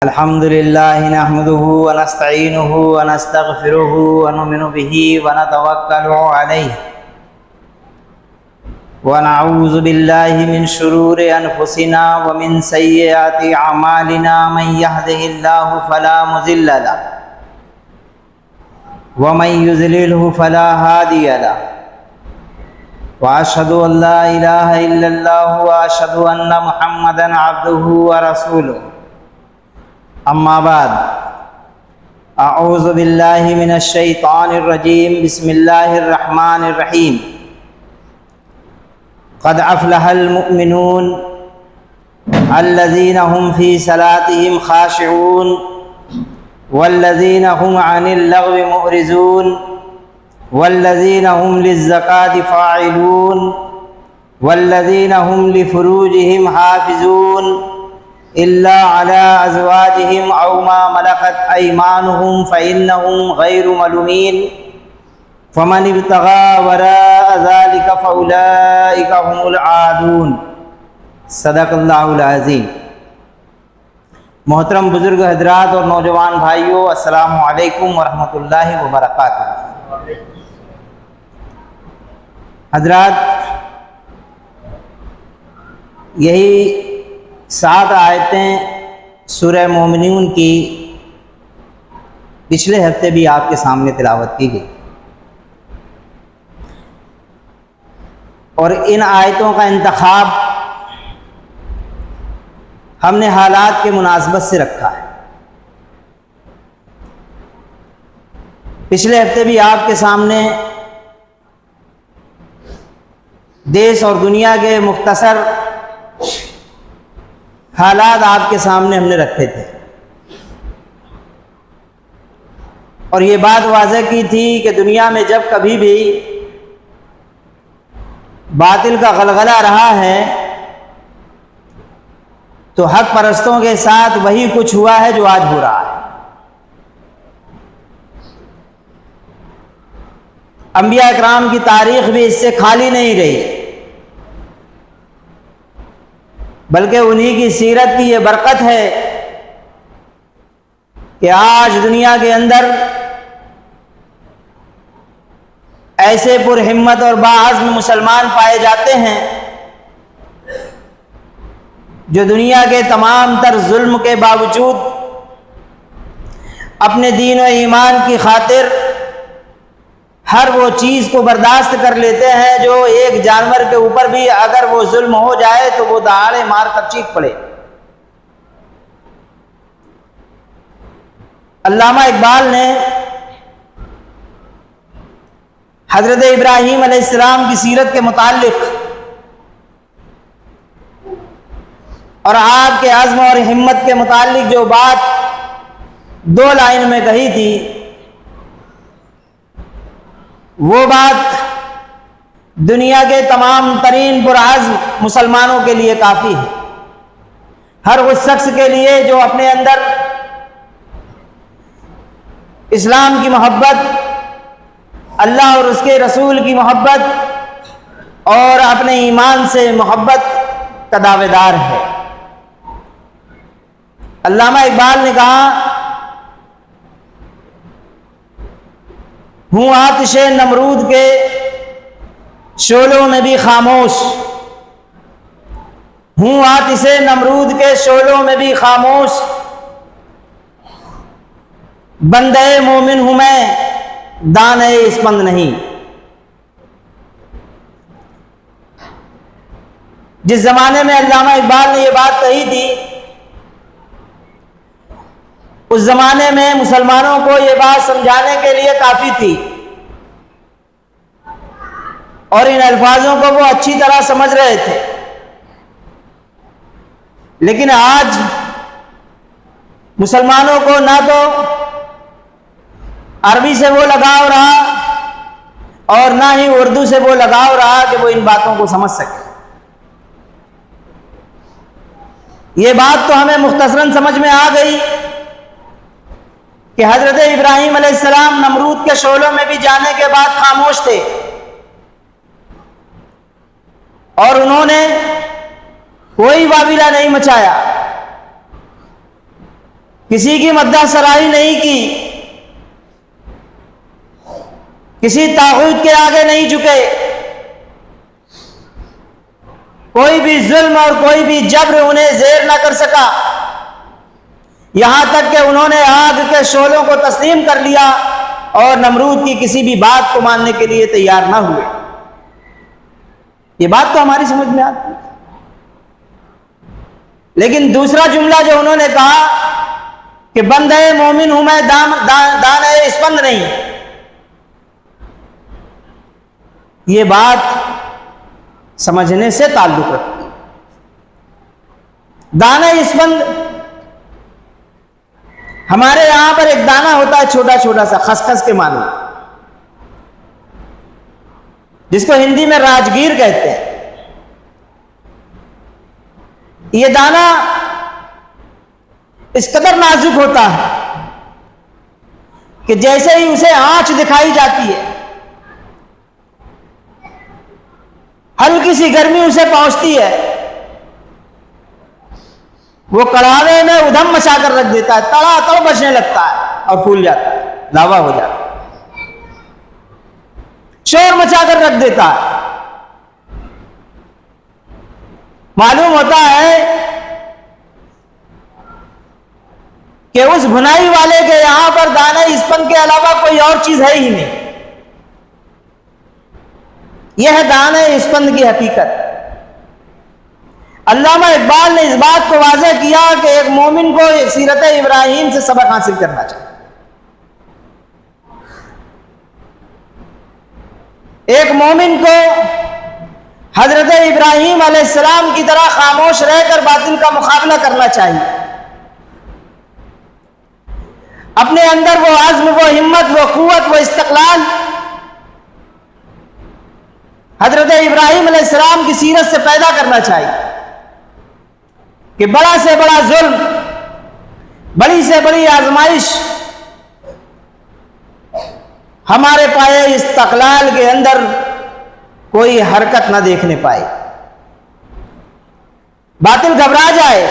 الحمد لله نحمده ونستعينه ونستغفره ونؤمن به ونتوكل عليه ونعوذ بالله من شرور أنفسنا ومن سيئات أعمالنا من يهده الله فلا مضل له ومن يضلله فلا هادي له وأشهد أن لا إله إلا الله وأشهد أن محمدا عبده ورسوله اما بعد اعوذ باللہ من الشیطان الرجیم بسم اللہ الرحمن الرحیم قد افلح المؤمنون الذین هم فی صلاتهم خاشعون والذین هم عن اللغو معرضون والذین هم للزکاة فاعلون والذین هم لفروجهم حافظون إلا على أزواجهم أو ما ملكت أيمانهم فإنهم غير ملومين فمن ابتغى وراء ذلك فأولئك هم العادون صدق اللہ العظیم۔ محترم بزرگ حضرات اور نوجوان بھائیوں، السلام علیکم ورحمۃ اللہ وبرکاتہ۔ حضرات، یہی 7 آیتیں سورہ مومنون کی پچھلے ہفتے بھی آپ کے سامنے تلاوت کی گئی، اور ان آیتوں کا انتخاب ہم نے حالات کے مناسبت سے رکھا ہے۔ پچھلے ہفتے بھی آپ کے سامنے دیش اور دنیا کے مختصر حالات آپ کے سامنے ہم نے رکھے تھے، اور یہ بات واضح کی تھی کہ دنیا میں جب کبھی بھی باطل کا غلغلہ رہا ہے تو حق پرستوں کے ساتھ وہی کچھ ہوا ہے جو آج ہو رہا ہے۔ انبیاء اکرام کی تاریخ بھی اس سے خالی نہیں رہی، بلکہ انہی کی سیرت کی یہ برکت ہے کہ آج دنیا کے اندر ایسے پرہمت اور باعزم مسلمان پائے جاتے ہیں جو دنیا کے تمام تر ظلم کے باوجود اپنے دین و ایمان کی خاطر ہر وہ چیز کو برداشت کر لیتے ہیں جو ایک جانور کے اوپر بھی اگر وہ ظلم ہو جائے تو وہ دہاڑے مار کر چیخ پڑے۔ علامہ اقبال نے حضرت ابراہیم علیہ السلام کی سیرت کے متعلق اور آپ کے عزم اور ہمت کے متعلق جو بات 2 لائن میں کہی تھی، وہ بات دنیا کے تمام ترین پرعزم مسلمانوں کے لیے کافی ہے۔ ہر اس شخص کے لیے جو اپنے اندر اسلام کی محبت، اللہ اور اس کے رسول کی محبت اور اپنے ایمان سے محبت کا دعوے دار ہے۔ علامہ اقبال نے کہا، ہوں آتش نمرود کے شعلوں میں بھی خاموش، ہوں آتش نمرود کے شعلوں میں بھی خاموش، بندے مومن ہوں میں دانے اسپند نہیں۔ جس زمانے میں علامہ اقبال نے یہ بات کہی تھی، اس زمانے میں مسلمانوں کو یہ بات سمجھانے کے لیے کافی تھی، اور ان الفاظوں کو وہ اچھی طرح سمجھ رہے تھے، لیکن آج مسلمانوں کو نہ تو عربی سے وہ لگاؤ رہا اور نہ ہی اردو سے وہ لگاؤ رہا کہ وہ ان باتوں کو سمجھ سکے۔ یہ بات تو ہمیں مختصراً سمجھ میں آ گئی کہ حضرت ابراہیم علیہ السلام نمرود کے شعلوں میں بھی جانے کے بعد خاموش تھے، اور انہوں نے کوئی واویلا نہیں مچایا، کسی کی مدح سرائی نہیں کی، کسی طاغوت کے آگے نہیں جھکے، کوئی بھی ظلم اور کوئی بھی جبر انہیں زیر نہ کر سکا، یہاں تک کہ انہوں نے آگ کے شعلوں کو تسلیم کر لیا اور نمرود کی کسی بھی بات کو ماننے کے لیے تیار نہ ہوئے۔ یہ بات تو ہماری سمجھ میں آتی ہے، لیکن دوسرا جملہ جو انہوں نے کہا کہ بندے مومن ہوں میں، دانہ اسپند نہیں، یہ بات سمجھنے سے تعلق رکھتی ہے۔ دانہ اسپند، ہمارے یہاں پر ایک دانہ ہوتا ہے چھوٹا چھوٹا سا، خسخس کے معنی، جس کو ہندی میں راجگیر کہتے ہیں۔ یہ دانہ اس قدر نازک ہوتا ہے کہ جیسے ہی اسے آنچ دکھائی جاتی ہے، ہلکی سی گرمی اسے پہنچتی ہے، وہ کڑھاوے میں ادھم مچا کر رکھ دیتا ہے، تڑا تڑ بجنے لگتا ہے اور پھول جاتا ہے، لاوا ہو جاتا ہے، شور مچا کر رکھ دیتا ہے۔ معلوم ہوتا ہے کہ اس بھنائی والے کے یہاں پر دانہ اسپند کے علاوہ کوئی اور چیز ہے ہی نہیں۔ یہ ہے دانہ اسپند کی حقیقت۔ علامہ اقبال نے اس بات کو واضح کیا کہ ایک مومن کو سیرت ابراہیم سے سبق حاصل کرنا چاہیے۔ ایک مومن کو حضرت ابراہیم علیہ السلام کی طرح خاموش رہ کر باطل کا مقابلہ کرنا چاہیے۔ اپنے اندر وہ عزم، وہ ہمت، وہ قوت، وہ استقلال حضرت ابراہیم علیہ السلام کی سیرت سے پیدا کرنا چاہیے کہ بڑا سے بڑا ظلم، بڑی سے بڑی آزمائش ہمارے پائے استقلال کے اندر کوئی حرکت نہ دیکھنے پائے، باطل گھبرا جائے۔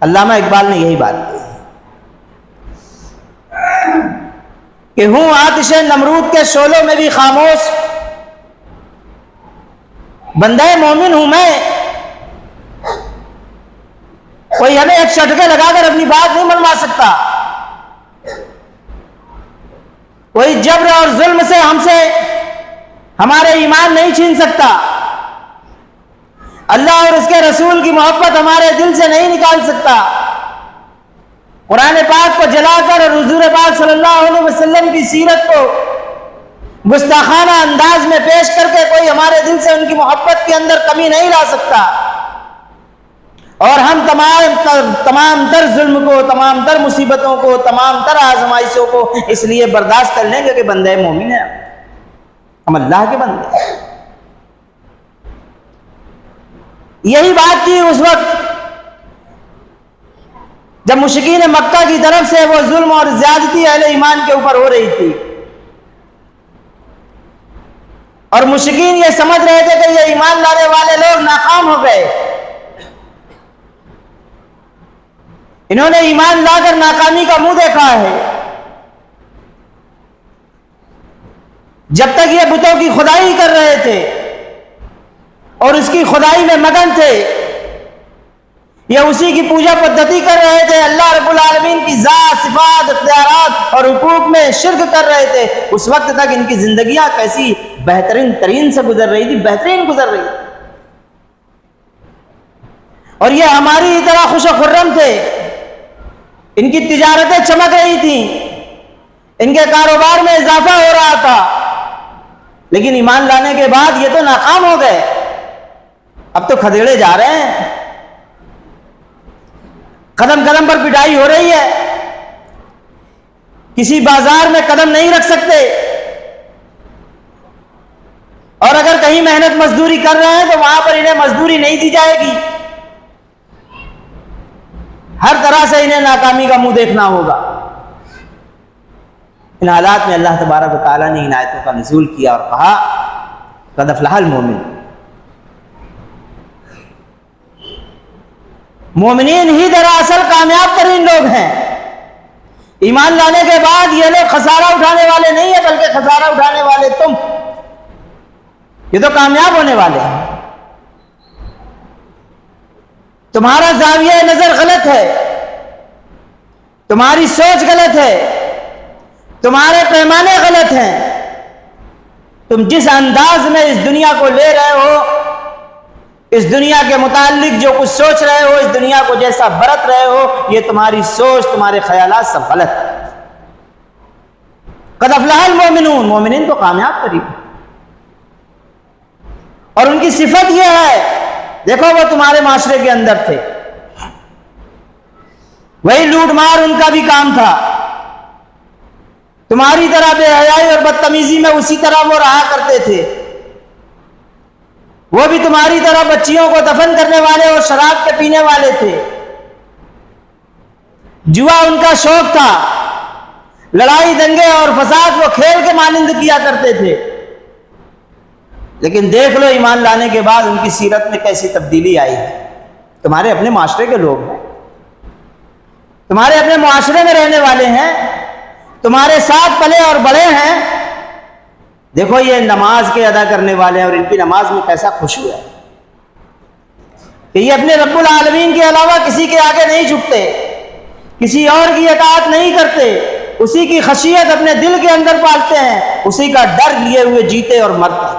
علامہ اقبال نے یہی بات کی کہ ہوں آتش نمرود کے شعلوں میں بھی خاموش، بندہ مومن ہوں میں، کوئی ہمیں ایک چٹکے لگا کر اپنی بات نہیں منوا سکتا، کوئی جبر اور ظلم سے ہم سے ہمارے ایمان نہیں چھین سکتا، اللہ اور اس کے رسول کی محبت ہمارے دل سے نہیں نکال سکتا۔ قرآن پاک کو جلا کر اور حضور پاک صلی اللہ علیہ وسلم کی سیرت کو گستاخانہ انداز میں پیش کر کے کوئی ہمارے دل سے ان کی محبت کے اندر کمی نہیں لا سکتا، اور ہم تمام تر ظلم کو، تمام تر مصیبتوں کو، تمام تر آزمائشوں کو اس لیے برداشت کر لیں گے کہ بندے مومن ہیں، ہم اللہ کے بندے ہیں۔ یہی بات تھی اس وقت جب مشرکین مکہ کی طرف سے وہ ظلم اور زیادتی اہل ایمان کے اوپر ہو رہی تھی، اور مشرکین یہ سمجھ رہے تھے کہ یہ ایمان لانے والے لوگ ناکام ہو گئے، انہوں نے ایمان لا کر ناکامی کا منہ دیکھا ہے۔ جب تک یہ بتوں کی خدائی کر رہے تھے اور اس کی خدائی میں مگن تھے، یہ اسی کی پوجا پدھتی کر رہے تھے، اللہ رب العالمین کی ذات، صفات، اختیارات اور حقوق میں شرک کر رہے تھے، اس وقت تک ان کی زندگیاں کیسی بہترین ترین سے گزر رہی تھی، بہترین گزر رہی تھی، اور یہ ہماری طرح خوش و خرم تھے، ان کی تجارتیں چمک رہی تھیں، ان کے کاروبار میں اضافہ ہو رہا تھا، لیکن ایمان لانے کے بعد یہ تو ناکام ہو گئے، اب تو کھدیڑے جا رہے ہیں، قدم قدم پر پٹائی ہو رہی ہے، کسی بازار میں قدم نہیں رکھ سکتے، اور اگر کہیں محنت مزدوری کر رہے ہیں تو وہاں پر انہیں مزدوری نہیں دی جائے گی، ہر طرح سے انہیں ناکامی کا منہ دیکھنا ہوگا۔ ان حالات میں اللہ تبارک و تعالیٰ نے ان آیتوں کا نزول کیا اور کہا قد افلح المومن، مومنین ہی دراصل کامیاب ترین لوگ ہیں۔ ایمان لانے کے بعد یہ لوگ خسارہ اٹھانے والے نہیں ہیں، بلکہ خسارہ اٹھانے والے تم، یہ تو کامیاب ہونے والے ہیں۔ تمہارا زاویہ نظر غلط ہے، تمہاری سوچ غلط ہے، تمہارے پیمانے غلط ہیں۔ تم جس انداز میں اس دنیا کو لے رہے ہو، اس دنیا کے متعلق جو کچھ سوچ رہے ہو، اس دنیا کو جیسا برت رہے ہو، یہ تمہاری سوچ، تمہارے خیالات سب غلط ہیں۔ قد افلح المؤمنون، مومنین تو کامیاب ترین، اور ان کی صفت یہ ہے، دیکھو وہ تمہارے معاشرے کے اندر تھے، وہی لوٹ مار ان کا بھی کام تھا، تمہاری طرح بے حیائی اور بدتمیزی میں اسی طرح وہ رہا کرتے تھے، وہ بھی تمہاری طرح بچیوں کو دفن کرنے والے اور شراب کے پینے والے تھے، جوا ان کا شوق تھا، لڑائی دنگے اور فساد وہ کھیل کے مانند کیا کرتے تھے، لیکن دیکھ لو ایمان لانے کے بعد ان کی سیرت میں کیسی تبدیلی آئی ہے۔ تمہارے اپنے معاشرے کے لوگ ہیں، تمہارے اپنے معاشرے میں رہنے والے ہیں، تمہارے ساتھ پلے اور بڑے ہیں، دیکھو یہ نماز کے ادا کرنے والے ہیں، اور ان کی نماز میں کیسا خشوع ہے کہ یہ اپنے رب العالمین کے علاوہ کسی کے آگے نہیں جھکتے، کسی اور کی اطاعت نہیں کرتے، اسی کی خشیت اپنے دل کے اندر پالتے ہیں، اسی کا ڈر لیے ہوئے جیتے اور مرتے ہیں،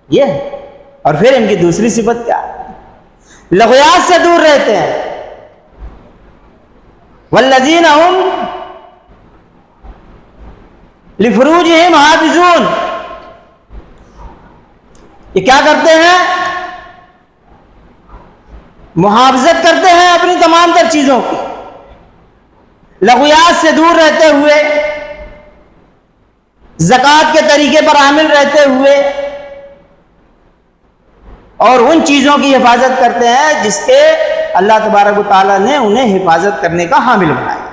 یہ ہے۔ اور پھر ان کی دوسری صفت کیا ہے؟ لغویات سے دور رہتے ہیں، والذین هم لفروجہم حافظون، یہ کیا کرتے ہیں؟ محافظت کرتے ہیں اپنی تمام تر چیزوں کی، لغویات سے دور رہتے ہوئے، زکوٰۃ کے طریقے پر عامل رہتے ہوئے، اور ان چیزوں کی حفاظت کرتے ہیں جس کے اللہ تبارک و تعالیٰ نے انہیں حفاظت کرنے کا حامل بنایا۔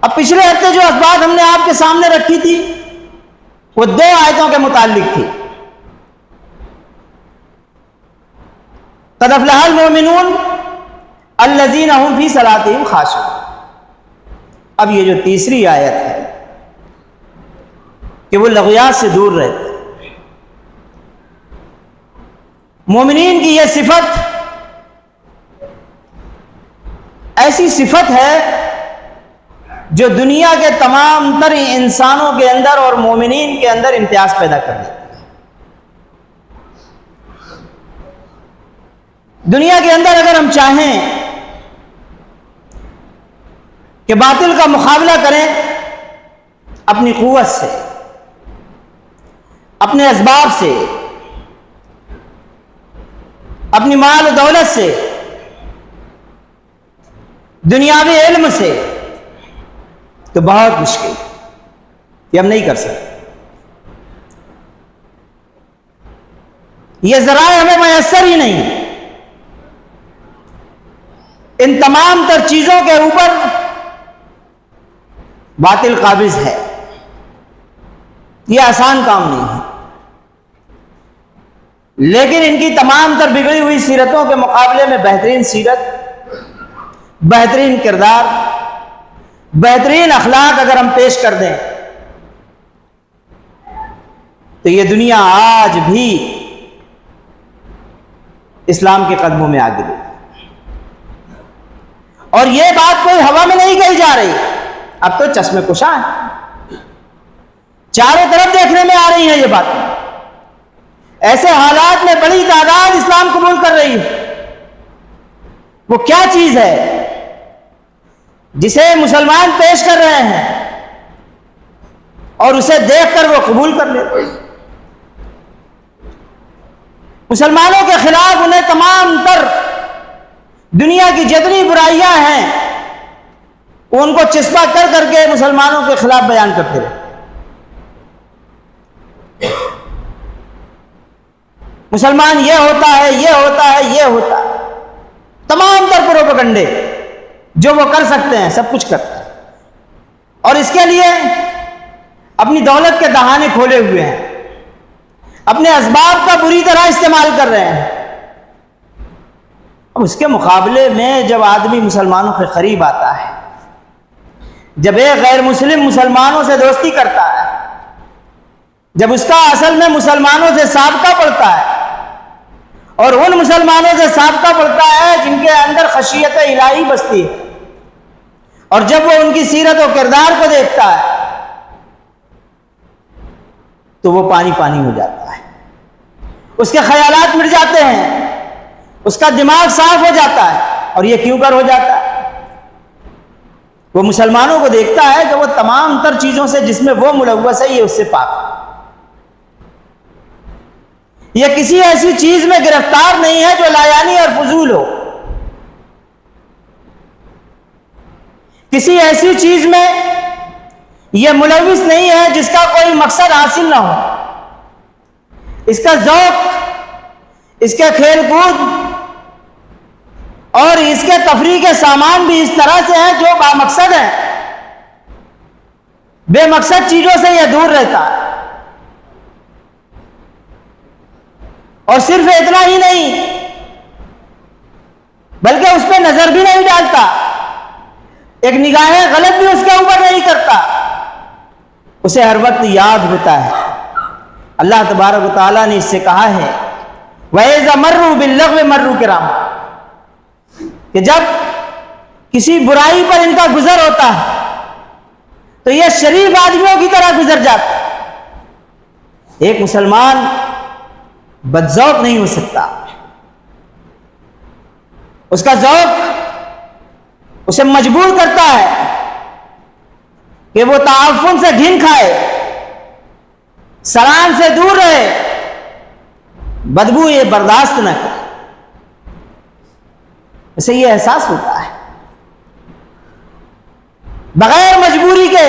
اب پچھلے ہفتے جو اسباب ہم نے آپ کے سامنے رکھی تھی وہ 2 آیتوں کے متعلق تھی، قد افلح المؤمنون الذین هم فی صلاتہم خاشعون۔ اب یہ جو تیسری آیت ہے کہ وہ لغویات سے دور رہتے ہیں، مومنین کی یہ صفت ایسی صفت ہے جو دنیا کے تمام تر انسانوں کے اندر اور مومنین کے اندر امتیاز پیدا کر دیتی ہے۔ دنیا کے اندر اگر ہم چاہیں کہ باطل کا مقابلہ کریں اپنی قوت سے، اپنے اسباب سے، اپنی مال و دولت سے، دنیاوی علم سے، تو بہت مشکل، یہ ہم نہیں کر سکتے، یہ ذرائع ہمیں میسر ہی نہیں۔ ان تمام تر چیزوں کے اوپر باطل قابض ہے، یہ آسان کام نہیں ہے، لیکن ان کی تمام تر بگڑی ہوئی سیرتوں کے مقابلے میں بہترین سیرت، بہترین کردار، بہترین اخلاق اگر ہم پیش کر دیں تو یہ دنیا آج بھی اسلام کے قدموں میں آگے ہے، اور یہ بات کوئی ہوا میں نہیں کہی جا رہی، اب تو چشمے کشاں ہے، چاروں طرف دیکھنے میں آ رہی ہیں یہ باتیں۔ ایسے حالات میں بڑی تعداد اسلام قبول کر رہی ہے، وہ کیا چیز ہے جسے مسلمان پیش کر رہے ہیں اور اسے دیکھ کر وہ قبول کر لیتے ہیں؟ مسلمانوں کے خلاف انہیں تمام تر دنیا کی جتنی برائیاں ہیں وہ ان کو چسپاں کر کر کے مسلمانوں کے خلاف بیان کرتے رہے۔ مسلمان یہ ہوتا ہے، یہ ہوتا ہے، یہ ہوتا ہے، تمام تر پروپیگنڈے جو وہ کر سکتے ہیں سب کچھ کرتے ہیں، اور اس کے لیے اپنی دولت کے دہانے کھولے ہوئے ہیں، اپنے اسباب کا بری طرح استعمال کر رہے ہیں. اب اس کے مقابلے میں جب آدمی مسلمانوں کے قریب آتا ہے، جب ایک غیر مسلم مسلمانوں سے دوستی کرتا ہے، جب اس کا اصل میں مسلمانوں سے سابقہ پڑتا ہے اور ان مسلمانوں سے سابقہ پڑتا ہے جن کے اندر خشیت الہی بستی ہے، اور جب وہ ان کی سیرت و کردار کو دیکھتا ہے تو وہ پانی پانی ہو جاتا ہے، اس کے خیالات مٹ جاتے ہیں، اس کا دماغ صاف ہو جاتا ہے. اور یہ کیوں کر ہو جاتا ہے؟ وہ مسلمانوں کو دیکھتا ہے کہ وہ تمام تر چیزوں سے جس میں وہ ملوث ہے یہ اس سے پاک ہے. یہ کسی ایسی چیز میں گرفتار نہیں ہے جو لایانی اور فضول ہو، کسی ایسی چیز میں یہ ملوث نہیں ہے جس کا کوئی مقصد حاصل نہ ہو. اس کا ذوق، اس کے کھیل کود اور اس کے تفریح کے سامان بھی اس طرح سے ہیں جو با مقصد ہیں. بے مقصد چیزوں سے یہ دور رہتا ہے. اور صرف اتنا ہی نہیں بلکہ اس پہ نظر بھی نہیں ڈالتا، ایک نگاہ غلط بھی اس کے اوپر نہیں کرتا. اسے ہر وقت یاد ہوتا ہے. اللہ تبارک و تعالیٰ نے اس سے کہا ہے وَإِذَا مَرُّوا بِاللَّغْوِ مَرُّوا كِرَامًا، کہ جب کسی برائی پر ان کا گزر ہوتا ہے تو یہ شریف آدمیوں کی طرح گزر جاتا ہے. ایک مسلمان بدذوق نہیں ہو سکتا. اس کا ذوق اسے مجبور کرتا ہے کہ وہ تعفن سے گھن کھائے، سران سے دور رہے، بدبو یہ برداشت نہ کرے. اسے یہ احساس ہوتا ہے بغیر مجبوری کے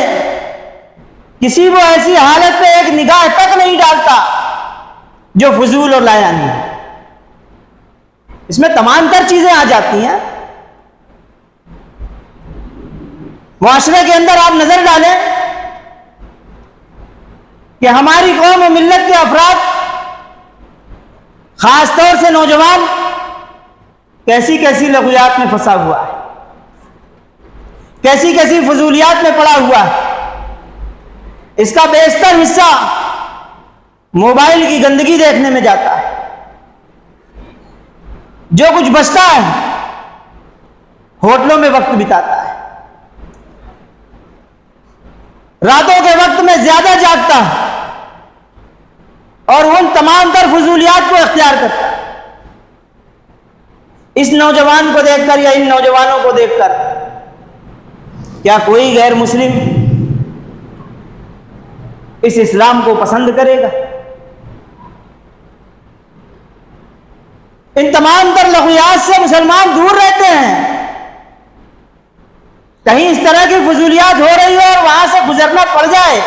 کسی وہ ایسی حالت پہ ایک نگاہ تک نہیں ڈالتا جو فضول اور لایانی ہے. اس میں تمام تر چیزیں آ جاتی ہیں. معاشرے کے اندر آپ نظر ڈالیں کہ ہماری قوم و ملت کے افراد، خاص طور سے نوجوان، کیسی کیسی لغویات میں پھنسا ہوا ہے، کیسی کیسی فضولیات میں پڑا ہوا ہے. اس کا بیشتر حصہ موبائل کی گندگی دیکھنے میں جاتا ہے. جو کچھ بچتا ہے ہوٹلوں میں وقت بتاتا ہے، راتوں کے وقت میں زیادہ جاگتا ہے اور ان تمام تر فضولیات کو اختیار کرتا ہے. اس نوجوان کو دیکھ کر یا ان نوجوانوں کو دیکھ کر کیا کوئی غیر مسلم اس اسلام کو پسند کرے گا؟ ان تمام تر لغویات سے مسلمان دور رہتے ہیں. کہیں اس طرح کی فضولیات ہو رہی ہے اور وہاں سے گزرنا پڑ جائے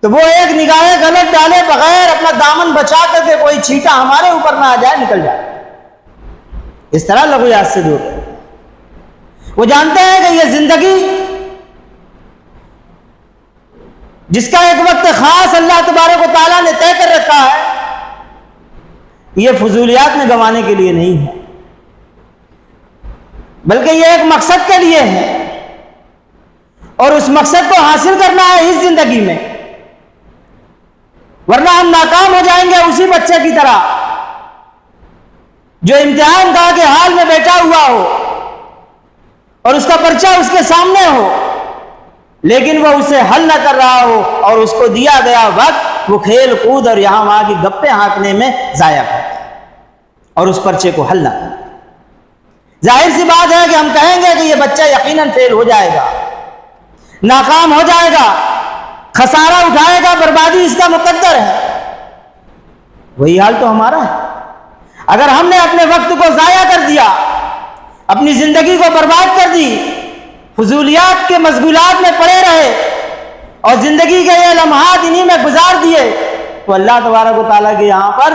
تو وہ ایک نگاہ غلط ڈالے بغیر اپنا دامن بچا کر کے کوئی چھینٹا ہمارے اوپر نہ آ جائے، نکل جائے. اس طرح لغویات سے دور رہے. وہ جانتے ہیں کہ یہ زندگی جس کا ایک وقت خاص اللہ تبارک و تعالیٰ نے طے کر رکھا ہے، یہ فضولیات میں گنوانے کے لیے نہیں ہے، بلکہ یہ ایک مقصد کے لیے ہے اور اس مقصد کو حاصل کرنا ہے اس زندگی میں. ورنہ ہم ناکام ہو جائیں گے اسی بچے کی طرح جو امتحان گاہ کے حال میں بیٹھا ہوا ہو اور اس کا پرچہ اس کے سامنے ہو لیکن وہ اسے حل نہ کر رہا ہو اور اس کو دیا گیا وقت وہ کھیل کود اور یہاں وہاں کی گپے ہانکنے میں ضائع کرتا ہے اور اس پرچے کو حل نہ کرتا. ظاہر سی بات ہے کہ ہم کہیں گے کہ یہ بچہ یقیناً فیل ہو جائے گا، ناکام ہو جائے گا، خسارہ اٹھائے گا، بربادی اس کا مقدر ہے. وہی حال تو ہمارا ہے. اگر ہم نے اپنے وقت کو ضائع کر دیا، اپنی زندگی کو برباد کر دی، فضولیات کے مشغولات میں پڑے رہے اور زندگی کے یہ لمحات انہی میں گزار دیے تو اللہ تبارک و تعالیٰ کے یہاں پر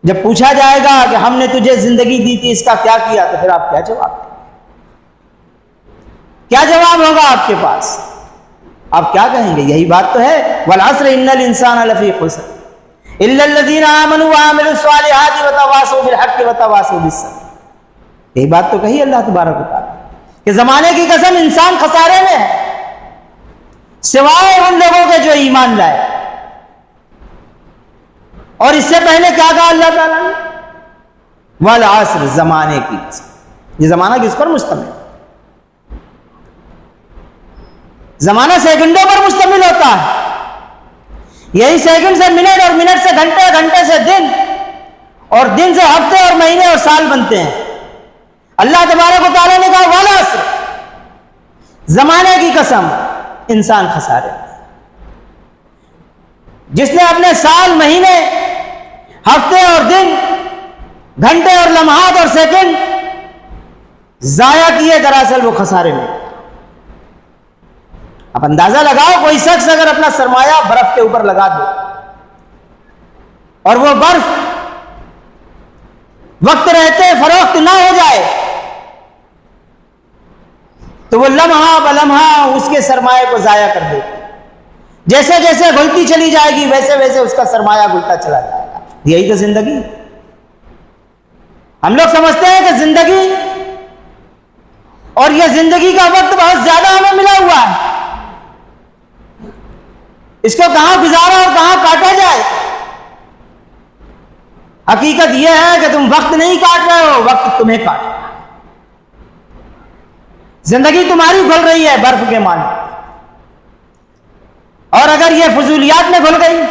جب پوچھا جائے گا کہ ہم نے تجھے زندگی دی تھی اس کا کیا کیا، تو پھر آپ کیا جواب دیں؟ کیا جواب ہوگا آپ کے پاس؟ آپ کیا کہیں گے؟ یہی بات تو ہے، والعصر ان الانسان لفی خسر الا الذین آمنوا وعملوا الصالحات وتواصوا بالحق وتواصوا بالصبر۔ یہی بات تو کہی اللہ تبارک و تعالیٰ کہ زمانے کی قسم انسان خسارے میں ہے سوائے ان لوگوں کے جو ایمان لائے۔ اور اس سے پہلے کیا کہا اللہ تعالیٰ نے؟ والعصر، زمانے کی قسم۔ یہ زمانہ کس پر مشتمل ہے؟ زمانہ سیکنڈوں پر مشتمل ہوتا ہے، یہی سیکنڈ سے منٹ اور منٹ سے گھنٹے، گھنٹے سے دن اور دن سے ہفتے اور مہینے اور سال بنتے ہیں۔ اللہ تبارک و تعالیٰ نے کہا والعصر، زمانے کی قسم، انسان خسارے۔ جس نے اپنے سال، مہینے، ہفتے اور دن، گھنٹے اور لمحات اور سیکنڈ ضائع کیے، دراصل وہ خسارے میں۔ اب اندازہ لگاؤ، کوئی شخص اگر اپنا سرمایہ برف کے اوپر لگا دو اور وہ برف وقت رہتے فروخت نہ ہو جائے تو وہ لمحہ بلمحہ اس کے سرمایہ کو ضائع کر دے گی۔ جیسے جیسے گھلتی چلی جائے گی ویسے ویسے اس کا سرمایہ گھلتا چلا جائے گا۔ یہی تو زندگی۔ ہم لوگ سمجھتے ہیں کہ زندگی اور یہ زندگی کا وقت بہت زیادہ ہمیں ملا ہوا ہے، اس کو کہاں گزارا اور کہاں کاٹا جائے۔ حقیقت یہ ہے کہ تم وقت نہیں کاٹ رہے ہو، وقت تمہیں کاٹ رہا ہے۔ زندگی تمہاری گھل رہی ہے برف کے مانند، اور اگر یہ فضولیات میں گھل گئی،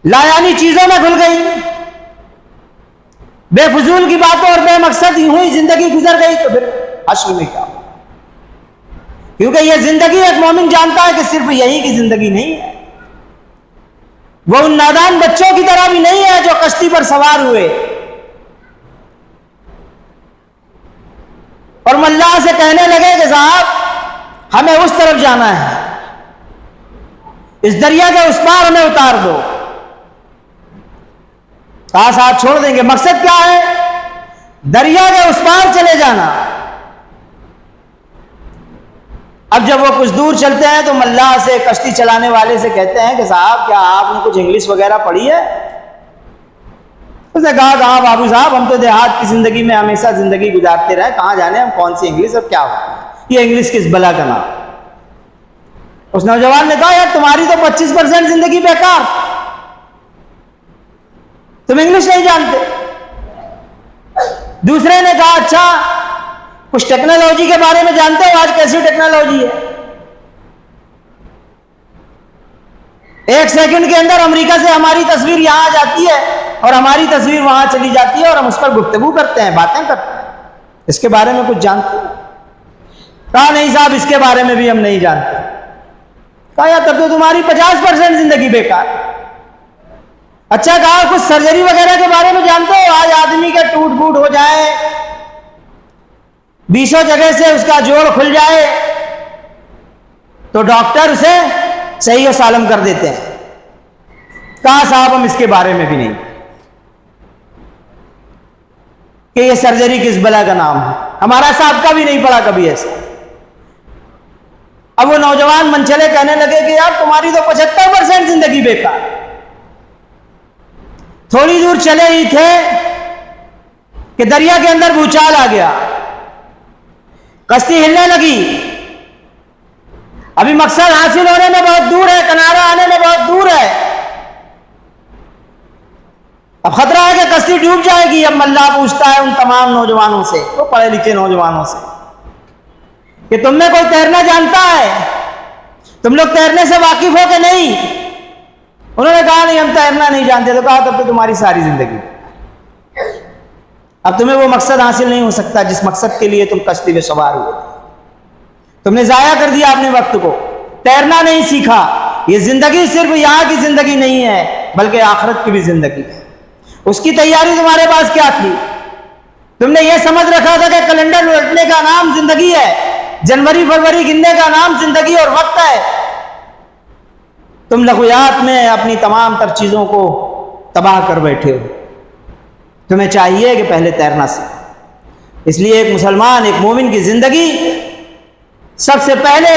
لایانی چیزوں میں گھل گئی، بے فضول کی باتوں اور بے مقصد یوں ہی زندگی گزر گئی، تو پھر حشر میں کیا؟ کیونکہ یہ زندگی ایک مومن جانتا ہے کہ صرف یہی کی زندگی نہیں ہے، وہ ان نادان بچوں کی طرح بھی نہیں ہے جو کشتی پر سوار ہوئے اور ملا سے کہنے لگے کہ صاحب ہمیں اس طرف جانا ہے، اس دریا کے اس پار ہمیں اتار دو۔ کہا ساتھ چھوڑ دیں گے۔ مقصد کیا ہے؟ دریا کے اس پار چلے جانا۔ اب جب وہ کچھ دور چلتے ہیں تو ملاح سے، کشتی چلانے والے سے کہتے ہیں کہ صاحب کیا آپ نے کچھ انگلش وغیرہ پڑھی ہے؟ اس نے کہا کہاں بابو صاحب، ہم تو دیہات کی زندگی میں ہمیشہ زندگی گزارتے رہے، کہاں جانے ہم کون سی انگلش اور کیا ہو یہ انگلش کس بلا کا نام۔ اس نوجوان نے کہا یار تمہاری تو 25% زندگی بیکار، تم انگلش نہیں جانتے۔ دوسرے نے کہا اچھا کچھ ٹیکنالوجی کے بارے میں جانتے ہو؟ آج کیسی ٹیکنالوجی ہے، 1 سیکنڈ کے اندر امریکہ سے ہماری تصویر یہاں آ جاتی ہے اور ہماری تصویر وہاں چلی جاتی ہے اور ہم اس پر گفتگو کرتے ہیں، باتیں کرتے ہیں، اس کے بارے میں کچھ جانتے ہیں؟ کہا نہیں صاحب اس کے بارے میں بھی ہم نہیں جانتے۔ کہا یا تب تو تمہاری 50% زندگی بیکار۔ اچھا کہا کچھ سرجری وغیرہ کے بارے میں جانتے ہو؟ آج آدمی کے ٹوٹ پھوٹ ہو جائے، 20 جگہ سے اس کا جوڑ کھل جائے تو ڈاکٹر اسے صحیح و سالم کر دیتے ہیں۔ کہا صاحب ہم اس کے بارے میں بھی نہیں کہ یہ سرجری کس بلا کا نام ہے، ہمارا صاحب کا بھی نہیں پڑا کبھی ایسا۔ اب وہ نوجوان منچلے کہنے لگے کہ یار تمہاری تو 75% زندگی بیکار۔ تھوڑی دور چلے ہی تھے کہ دریا کے اندر بھوچال آ گیا، کشتی ہلنے لگی۔ ابھی مقصد حاصل ہونے میں بہت دور ہے، کنارہ آنے میں بہت دور ہے، اب خطرہ ہے کہ کشتی ڈوب جائے گی۔ اب ملاح پوچھتا ہے ان تمام نوجوانوں سے، وہ پڑھے لکھے نوجوانوں سے، کہ تم میں کوئی تیرنا جانتا ہے؟ تم لوگ تیرنے سے واقف ہو کہ نہیں؟ انہوں نے کہا نہیں ہم تیرنا نہیں جانتے۔ تو کہا تب تو تمہاری ساری زندگی، اب تمہیں وہ مقصد حاصل نہیں ہو سکتا جس مقصد کے لیے تم کشتی میں سوار ہوئے، تم نے ضائع کر دیا اپنے وقت کو، تیرنا نہیں سیکھا۔ یہ زندگی صرف یہاں کی زندگی نہیں ہے بلکہ آخرت کی بھی زندگی ہے۔ اس کی تیاری تمہارے پاس کیا تھی؟ تم نے یہ سمجھ رکھا تھا کہ کیلنڈر الٹنے کا نام زندگی ہے، جنوری فروری گننے کا نام زندگی اور وقت ہے۔ تم لغویات میں اپنی تمام تر چیزوں کو تباہ کر بیٹھے ہو۔ تمہیں چاہیے کہ پہلے تیرنا سیکھو۔ اس لیے ایک مسلمان، ایک مومن کی زندگی سب سے پہلے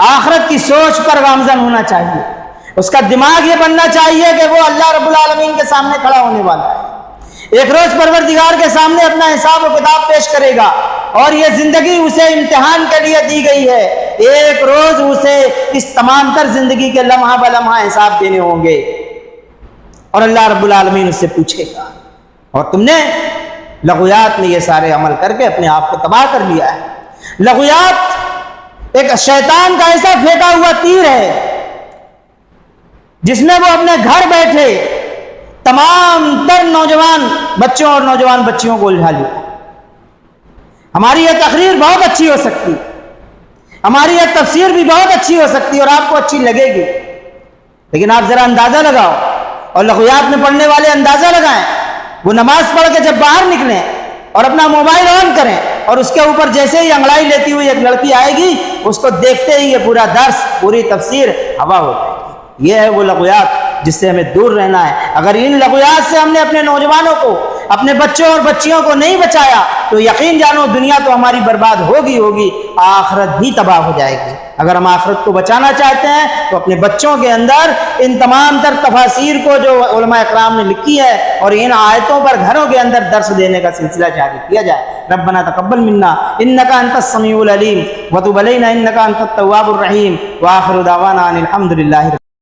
آخرت کی سوچ پر گامزن ہونا چاہیے، اس کا دماغ یہ بننا چاہیے کہ وہ اللہ رب العالمین کے سامنے کھڑا ہونے والا ہے، ایک روز پروردگار کے سامنے اپنا حساب و کتاب پیش کرے گا، اور یہ زندگی اسے امتحان کے لیے دی گئی ہے، ایک روز اسے اس تمام تر زندگی کے لمحہ بلمحہ حساب دینے ہوں گے، اور اللہ رب العالمین اس سے پوچھے گا اور تم نے لغویات میں یہ سارے عمل کر کے اپنے آپ کو تباہ کر لیا ہے۔ لغویات ایک شیطان کا ایسا پھینکا ہوا تیر ہے جس میں وہ اپنے گھر بیٹھے تمام تر نوجوان بچوں اور نوجوان بچیوں کو الجھا لیا۔ ہماری یہ تقریر بہت اچھی ہو سکتی، ہماری یہ تفسیر بھی بہت اچھی ہو سکتی اور آپ کو اچھی لگے گی، لیکن آپ ذرا اندازہ لگاؤ، اور لغویات میں پڑھنے والے اندازہ لگائیں، وہ نماز پڑھ کے جب باہر نکلیں اور اپنا موبائل آن کریں اور اس کے اوپر جیسے ہی انگڑائی لیتی ہوئی ایک لڑکی آئے گی، اس کو دیکھتے ہی یہ پورا درس، پوری تفسیر ہوا ہو جائے گی۔ یہ ہے وہ لغویات جس سے ہمیں دور رہنا ہے۔ اگر ان لغویات سے ہم نے اپنے نوجوانوں کو، اپنے بچوں اور بچیوں کو نہیں بچایا تو یقین جانو دنیا تو ہماری برباد ہوگی، آخرت بھی تباہ ہو جائے گی۔ اگر ہم آخرت کو بچانا چاہتے ہیں تو اپنے بچوں کے اندر ان تمام تر تفاسیر کو جو علماء اکرام نے لکھی ہے اور ان آیتوں پر گھروں کے اندر درس دینے کا سلسلہ جاری کیا جائے۔ ربنا تقبل منا انک انت السمیع العلیم وتب علینا انک انت التواب الرحیم، وآخر دعوانا ان الحمد للہ۔